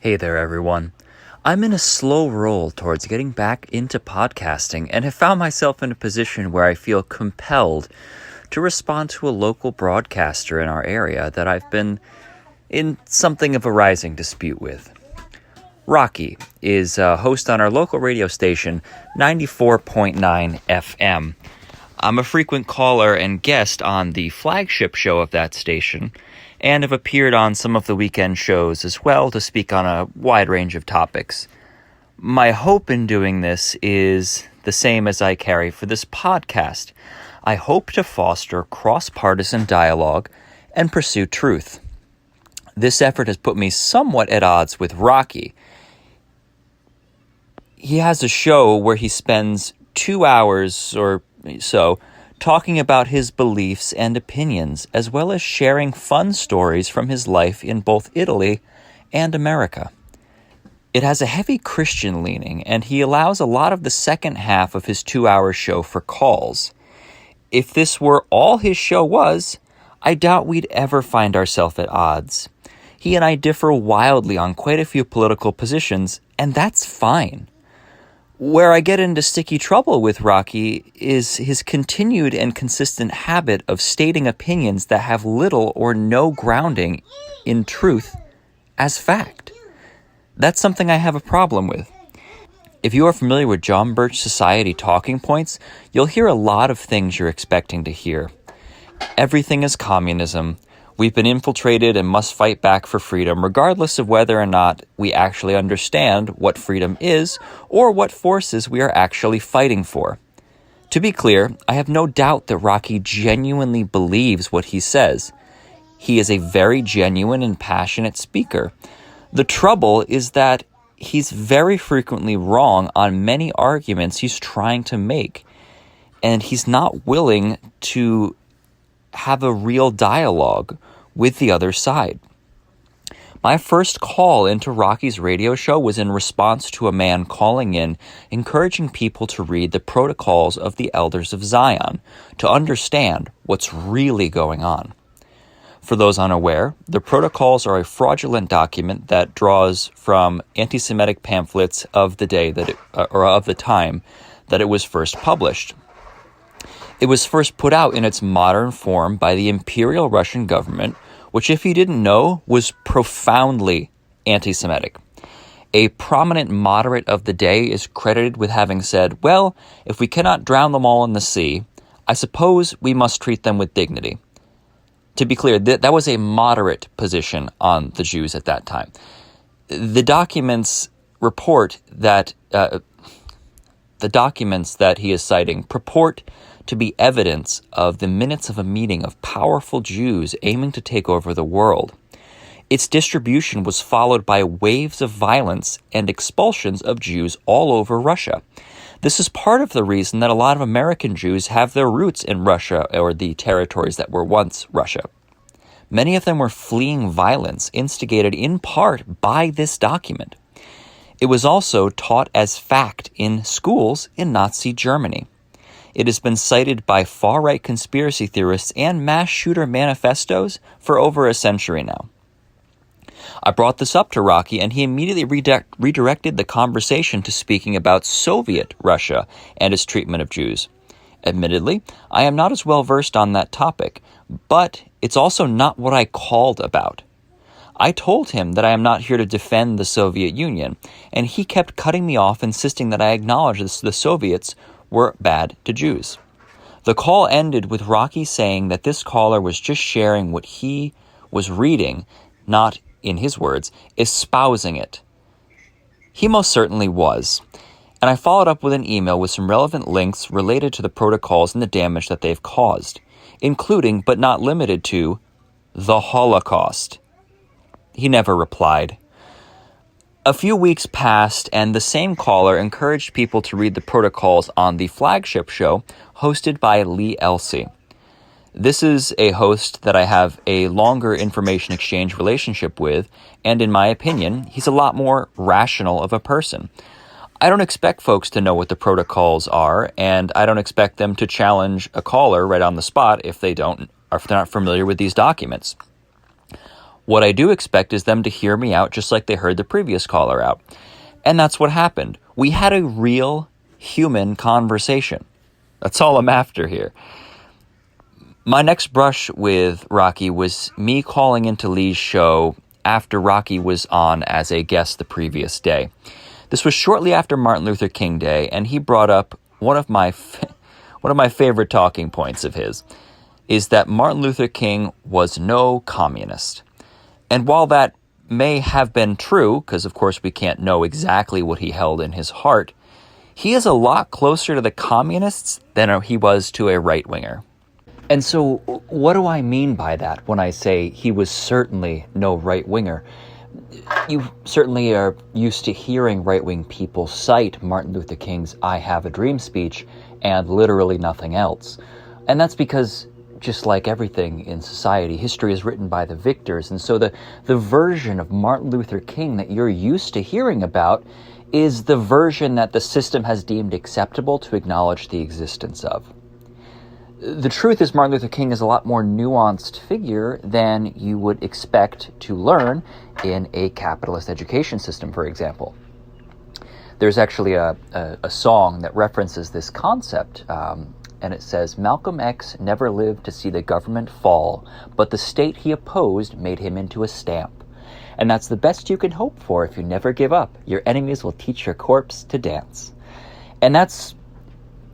Hey there, everyone. I'm in a slow roll towards getting back into podcasting and have found myself in a position where I feel compelled to respond to a local broadcaster in our area that I've been in something of a rising dispute with. Rocky is a host on our local radio station, 94.9 FM. I'm a frequent caller and guest on the flagship show of that station, and have appeared on some of the weekend shows as well to speak on a wide range of topics. My hope in doing this is the same as I carry for this podcast. I hope to foster cross-partisan dialogue and pursue truth. This effort has put me somewhat at odds with Rocky. He has a show where he spends 2 hours or so talking about his beliefs and opinions, as well as sharing fun stories from his life in both Italy and America. It has a heavy Christian leaning, and he allows a lot of the second half of his 2-hour show for calls. If this were all his show was, I doubt we'd ever find ourselves at odds. He and I differ wildly on quite a few political positions, and that's fine. Where I get into sticky trouble with Rocky is his continued and consistent habit of stating opinions that have little or no grounding in truth as fact. That's something I have a problem with. If you are familiar with John Birch Society talking points, you'll hear a lot of things you're expecting to hear. Everything is communism. We've been infiltrated and must fight back for freedom, regardless of whether or not we actually understand what freedom is or what forces we are actually fighting for. To be clear, I have no doubt that Rocky genuinely believes what he says. He is a very genuine and passionate speaker. The trouble is that he's very frequently wrong on many arguments he's trying to make, and he's not willing to have a real dialogue with the other side. My first call into Rocky's radio show was in response to a man calling in, encouraging people to read the protocols of the Elders of Zion to understand what's really going on. For those unaware, the protocols are a fraudulent document that draws from anti-Semitic pamphlets of the day of the time that it was first published. It was first put out in its modern form by the Imperial Russian government, which, if you didn't know, was profoundly anti-Semitic. A prominent moderate of the day is credited with having said, "Well, if we cannot drown them all in the sea, I suppose we must treat them with dignity." To be clear, that was a moderate position on the Jews at that time. The documents report that the documents that he is citing purport to be evidence of the minutes of a meeting of powerful Jews aiming to take over the world. Its distribution was followed by waves of violence and expulsions of Jews all over Russia. This is part of the reason that a lot of American Jews have their roots in Russia or the territories that were once Russia. Many of them were fleeing violence instigated in part by this document. It was also taught as fact in schools in Nazi Germany. It has been cited by far-right conspiracy theorists and mass shooter manifestos for over a century now. I brought this up to Rocky, and he immediately redirected the conversation to speaking about Soviet Russia and its treatment of Jews. Admittedly, I am not as well versed on that topic, but it's also not what I called about. I told him that I am not here to defend the Soviet Union, and he kept cutting me off, insisting that I acknowledge the Soviets were bad to Jews. The call ended with Rocky saying that this caller was just sharing what he was reading, not, in his words, espousing it. He most certainly was, and I followed up with an email with some relevant links related to the protocols and the damage that they've caused, including, but not limited to, the Holocaust. He never replied. A few weeks passed, and the same caller encouraged people to read the protocols on the flagship show hosted by Lee Elsey. This is a host that I have a longer information exchange relationship with, and in my opinion, he's a lot more rational of a person. I don't expect folks to know what the protocols are, and I don't expect them to challenge a caller right on the spot if they're not familiar with these documents. What I do expect is them to hear me out just like they heard the previous caller out. And that's what happened. We had a real human conversation. That's all I'm after here. My next brush with Rocky was me calling into Lee's show after Rocky was on as a guest the previous day. This was shortly after Martin Luther King Day, and he brought up one of my favorite talking points of his, is that Martin Luther King was no communist. And while that may have been true, because of course we can't know exactly what he held in his heart, he is a lot closer to the communists than he was to a right-winger. And so what do I mean by that when I say he was certainly no right-winger? You certainly are used to hearing right-wing people cite Martin Luther King's I Have a Dream speech and literally nothing else. And that's because, just like everything in society, history is written by the victors. And so the version of Martin Luther King that you're used to hearing about is the version that the system has deemed acceptable to acknowledge the existence of. The truth is Martin Luther King is a lot more nuanced figure than you would expect to learn in a capitalist education system, for example. There's actually a song that references this concept, and it says, Malcolm X never lived to see the government fall, but the state he opposed made him into a stamp. And that's the best you can hope for if you never give up. Your enemies will teach your corpse to dance. And that's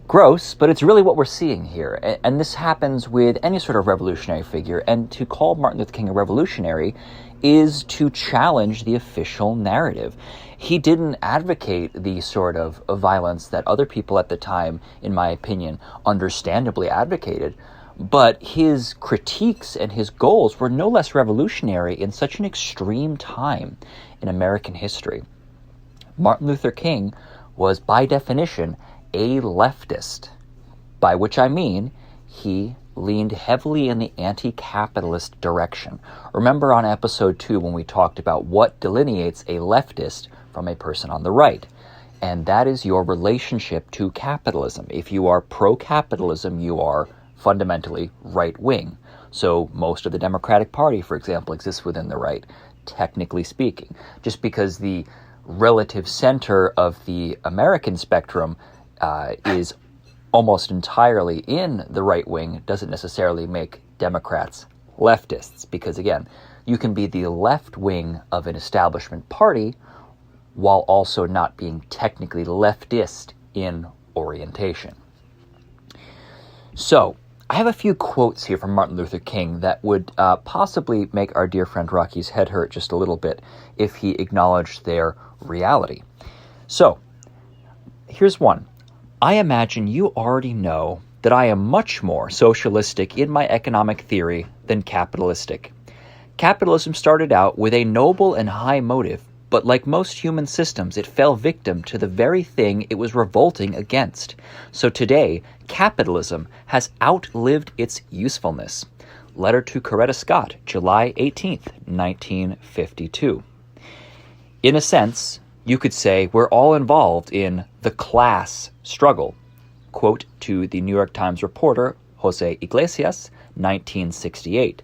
gross, but it's really what we're seeing here. And this happens with any sort of revolutionary figure. And to call Martin Luther King a revolutionary is to challenge the official narrative. He didn't advocate the sort of violence that other people at the time, in my opinion, understandably advocated. But his critiques and his goals were no less revolutionary in such an extreme time in American history. Martin Luther King was, by definition, a leftist, by which I mean he leaned heavily in the anti-capitalist direction. Remember on episode 2 when we talked about what delineates a leftist from a person on the right, and that is your relationship to capitalism. If you are pro-capitalism, you are fundamentally right-wing. So most of the Democratic Party, for example, exists within the right, technically speaking. Just because the relative center of the American spectrum is almost entirely in the right wing doesn't necessarily make Democrats leftists, because again, you can be the left wing of an establishment party while also not being technically leftist in orientation. So, I have a few quotes here from Martin Luther King that would possibly make our dear friend Rocky's head hurt just a little bit if he acknowledged their reality. So, here's one. I imagine you already know that I am much more socialistic in my economic theory than capitalistic. Capitalism started out with a noble and high motive, but like most human systems, it fell victim to the very thing it was revolting against. So today, capitalism has outlived its usefulness. Letter to Coretta Scott, July 18th, 1952. In a sense, you could say we're all involved in the class struggle. Quote to the New York Times reporter, Jose Iglesias, 1968.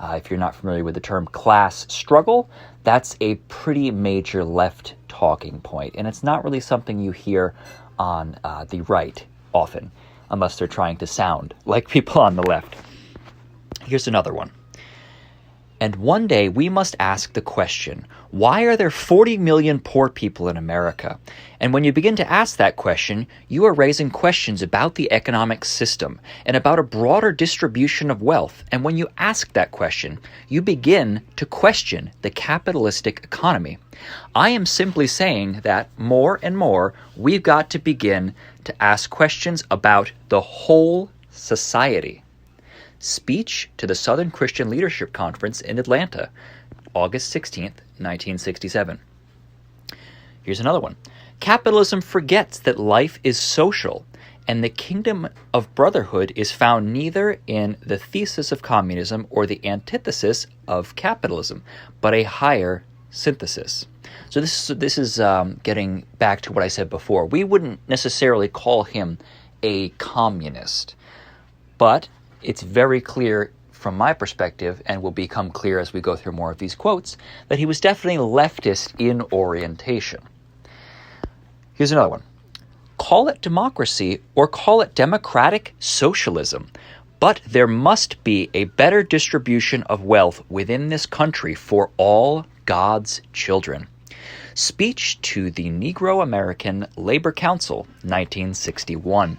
If you're not familiar with the term class struggle, that's a pretty major left talking point, and it's not really something you hear on the right often, unless they're trying to sound like people on the left. Here's another one. And one day we must ask the question, why are there 40 million poor people in America? And when you begin to ask that question, you are raising questions about the economic system and about a broader distribution of wealth. And when you ask that question, you begin to question the capitalistic economy. I am simply saying that more and more we've got to begin to ask questions about the whole society. Speech to the Southern Christian Leadership Conference in Atlanta, August 16th, 1967. Here's another one. Capitalism forgets that life is social, and the kingdom of brotherhood is found neither in the thesis of communism or the antithesis of capitalism, but a higher synthesis. So this is getting back to what I said before. We wouldn't necessarily call him a communist, but it's very clear from my perspective, and will become clear as we go through more of these quotes, that he was definitely leftist in orientation. Here's another one. Call it democracy or call it democratic socialism, but there must be a better distribution of wealth within this country for all God's children. Speech to the Negro American Labor Council, 1961.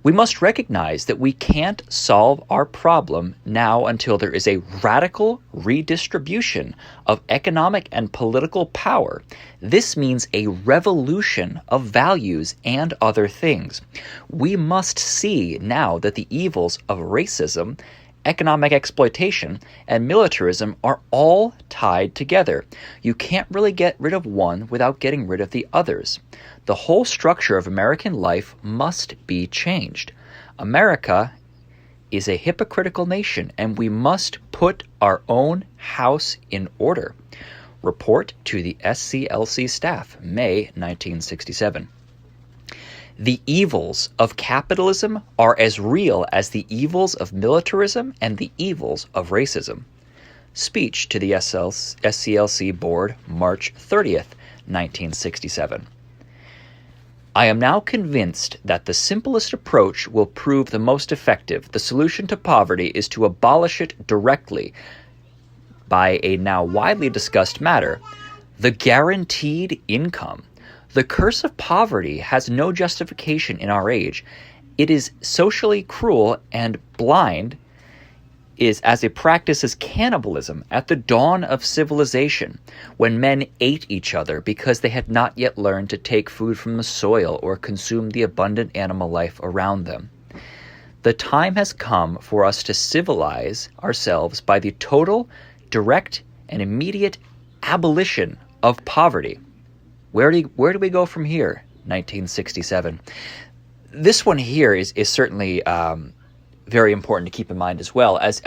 We must recognize that we can't solve our problem now until there is a radical redistribution of economic and political power. This means a revolution of values and other things. We must see now that the evils of racism, economic exploitation, and militarism are all tied together. You can't really get rid of one without getting rid of the others. The whole structure of American life must be changed. America is a hypocritical nation, and we must put our own house in order. Report to the SCLC staff, May 1967. The evils of capitalism are as real as the evils of militarism and the evils of racism. Speech to the SCLC board, March 30th, 1967. I am now convinced that the simplest approach will prove the most effective. The solution to poverty is to abolish it directly by a now widely discussed matter, the guaranteed income. The curse of poverty has no justification in our age. It is socially cruel and blind, is as a practice as cannibalism at the dawn of civilization, when men ate each other because they had not yet learned to take food from the soil or consume the abundant animal life around them. The time has come for us to civilize ourselves by the total, direct, and immediate abolition of poverty. Where do we go from here? 1967. This one here is certainly very important to keep in mind as well as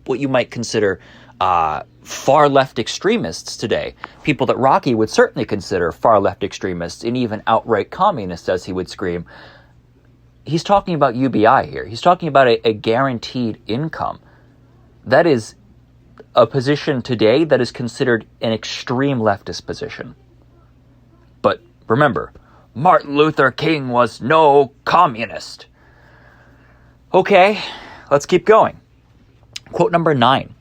what you might consider far left extremists today. People that Rocky would certainly consider far left extremists and even outright communists, as he would scream. He's talking about UBI here. He's talking about a guaranteed income. That is a position today that is considered an extreme leftist position. But remember, Martin Luther King was no communist. Okay, let's keep going. Quote number 9.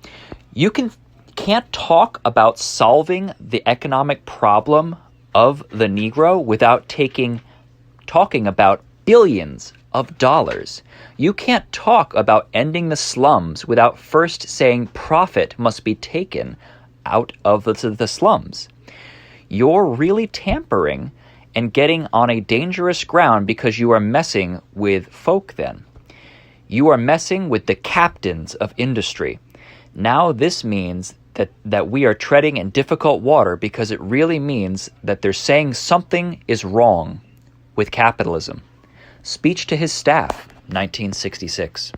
You can't talk about solving the economic problem of the Negro without talking about billions of dollars. You can't talk about ending the slums without first saying profit must be taken out of the slums. You're really tampering and getting on a dangerous ground because you are messing with folk then. You are messing with the captains of industry. Now this means that we are treading in difficult water because it really means that they're saying something is wrong with capitalism. Speech to his staff, 1966.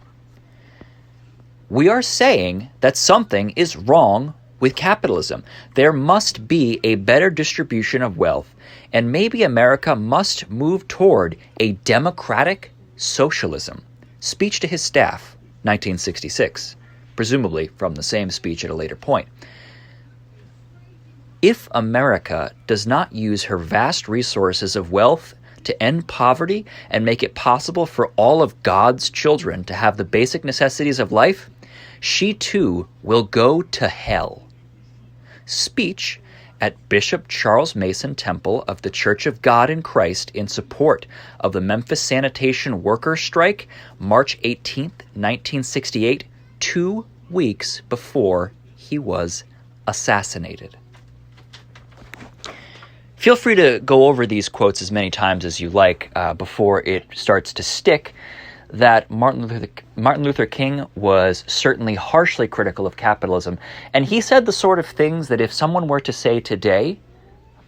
We are saying that something is wrong with capitalism. There must be a better distribution of wealth, and maybe America must move toward a democratic socialism. Speech to his staff, 1966, presumably from the same speech at a later point. If America does not use her vast resources of wealth to end poverty and make it possible for all of God's children to have the basic necessities of life, she too will go to hell. Speech at Bishop Charles Mason Temple of the Church of God in Christ in support of the Memphis sanitation worker strike, March 18, 1968, 2 weeks before he was assassinated. Feel free to go over these quotes as many times as you like before it starts to stick that Martin Luther King was certainly harshly critical of capitalism, and he said the sort of things that if someone were to say today,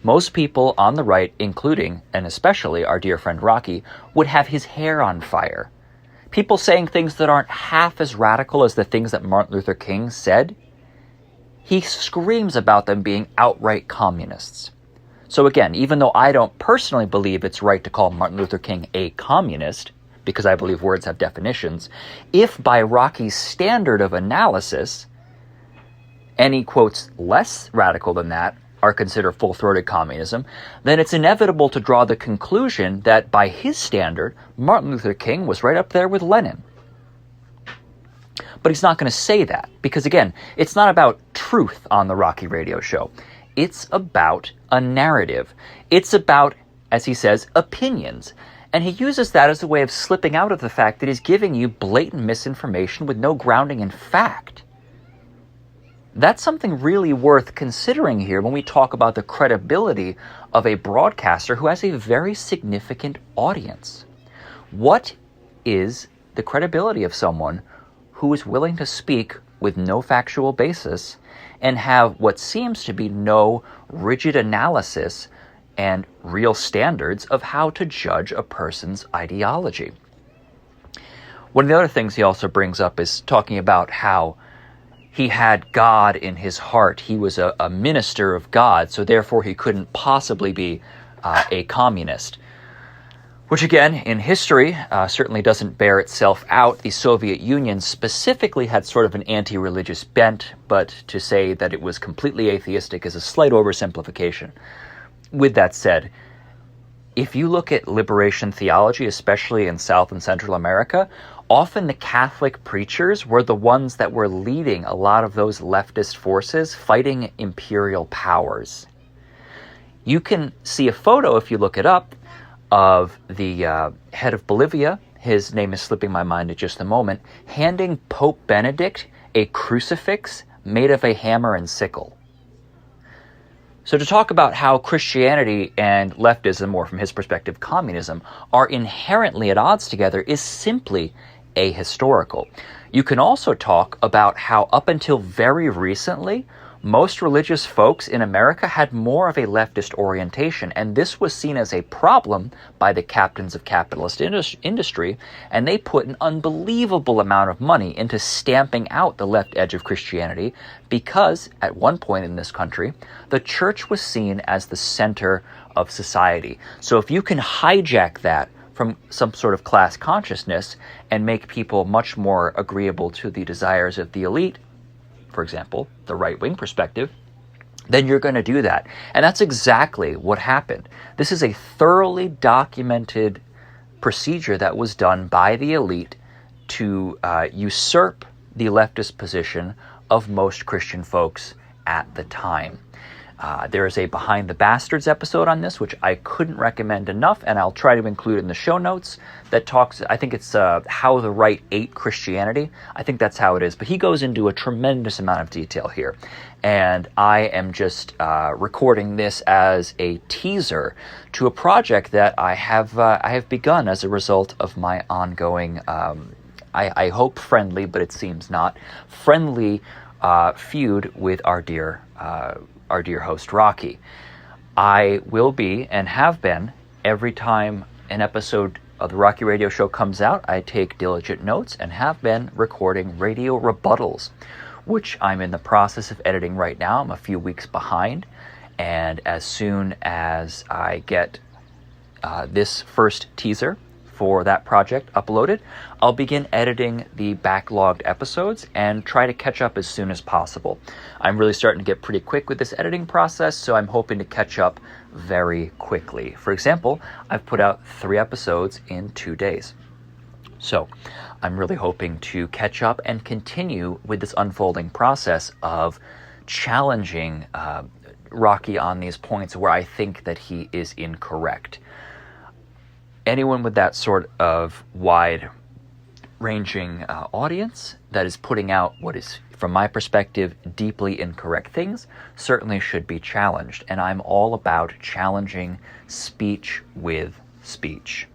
most people on the right, including and especially our dear friend Rocky, would have his hair on fire. People saying things that aren't half as radical as the things that Martin Luther King said, he screams about them being outright communists. So again, even though I don't personally believe it's right to call Martin Luther King a communist, because I believe words have definitions, if by Rocky's standard of analysis, any quotes less radical than that are considered full-throated communism, then it's inevitable to draw the conclusion that by his standard, Martin Luther King was right up there with Lenin. But he's not going to say that, because again, it's not about truth on the Rocky Radio Show. It's about a narrative. It's about, as he says, opinions. And he uses that as a way of slipping out of the fact that he's giving you blatant misinformation with no grounding in fact. That's something really worth considering here when we talk about the credibility of a broadcaster who has a very significant audience. What is the credibility of someone who is willing to speak with no factual basis and have what seems to be no rigid analysis and real standards of how to judge a person's ideology? One of the other things he also brings up is talking about how he had God in his heart. He was a minister of God, so therefore he couldn't possibly be a communist. Which again, in history, certainly doesn't bear itself out. The Soviet Union specifically had sort of an anti-religious bent, but to say that it was completely atheistic is a slight oversimplification. With that said, if you look at liberation theology, especially in South and Central America, often the Catholic preachers were the ones that were leading a lot of those leftist forces fighting imperial powers. You can see a photo, if you look it up, of the head of Bolivia, his name is slipping my mind at just the moment, handing Pope Benedict a crucifix made of a hammer and sickle. So to talk about how Christianity and leftism, or from his perspective, communism, are inherently at odds together is simply ahistorical. You can also talk about how up until very recently, most religious folks in America had more of a leftist orientation, and this was seen as a problem by the captains of capitalist industry, and they put an unbelievable amount of money into stamping out the left edge of Christianity because, at one point in this country, the church was seen as the center of society. So if you can hijack that from some sort of class consciousness and make people much more agreeable to the desires of the elite, for example, the right-wing perspective, then you're going to do that. And that's exactly what happened. This is a thoroughly documented procedure that was done by the elite to usurp the leftist position of most Christian folks at the time. There is a Behind the Bastards episode on this, which I couldn't recommend enough, and I'll try to include in the show notes, that talks, I think it's How the Right Ate Christianity. I think that's how it is. But he goes into a tremendous amount of detail here. And I am just recording this as a teaser to a project that I have begun as a result of my ongoing, I hope friendly, but it seems not, friendly feud with our dear host, Rocky. I will be, and have been, every time an episode of the Rocky Radio Show comes out, I take diligent notes and have been recording radio rebuttals, which I'm in the process of editing right now. I'm a few weeks behind, and as soon as I get this first teaser for that project uploaded, I'll begin editing the backlogged episodes and try to catch up as soon as possible. I'm really starting to get pretty quick with this editing process, so I'm hoping to catch up very quickly. For example, I've put out 3 episodes in 2 days. So I'm really hoping to catch up and continue with this unfolding process of challenging Rocky on these points where I think that he is incorrect. Anyone with that sort of wide-ranging audience that is putting out what is, from my perspective, deeply incorrect things certainly should be challenged. And I'm all about challenging speech with speech.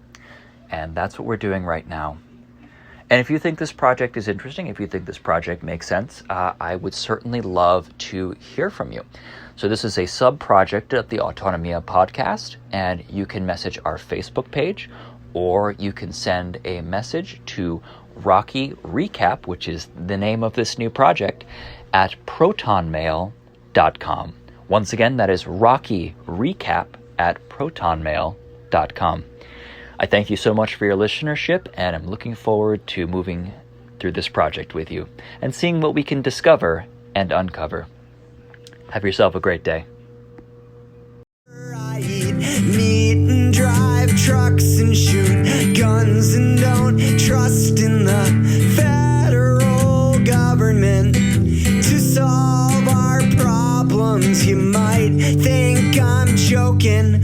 And that's what we're doing right now. And if you think this project is interesting, if you think this project makes sense, I would certainly love to hear from you. So this is a sub-project of the Autonomia podcast, and you can message our Facebook page, or you can send a message to Rocky Recap, which is the name of this new project, at protonmail.com. Once again, that is Rocky Recap at protonmail.com. I thank you so much for your listenership, and I'm looking forward to moving through this project with you and seeing what we can discover and uncover. Have yourself a great day. I eat meat and drive trucks and shoot guns and don't trust in the federal government to solve our problems. You might think I'm joking,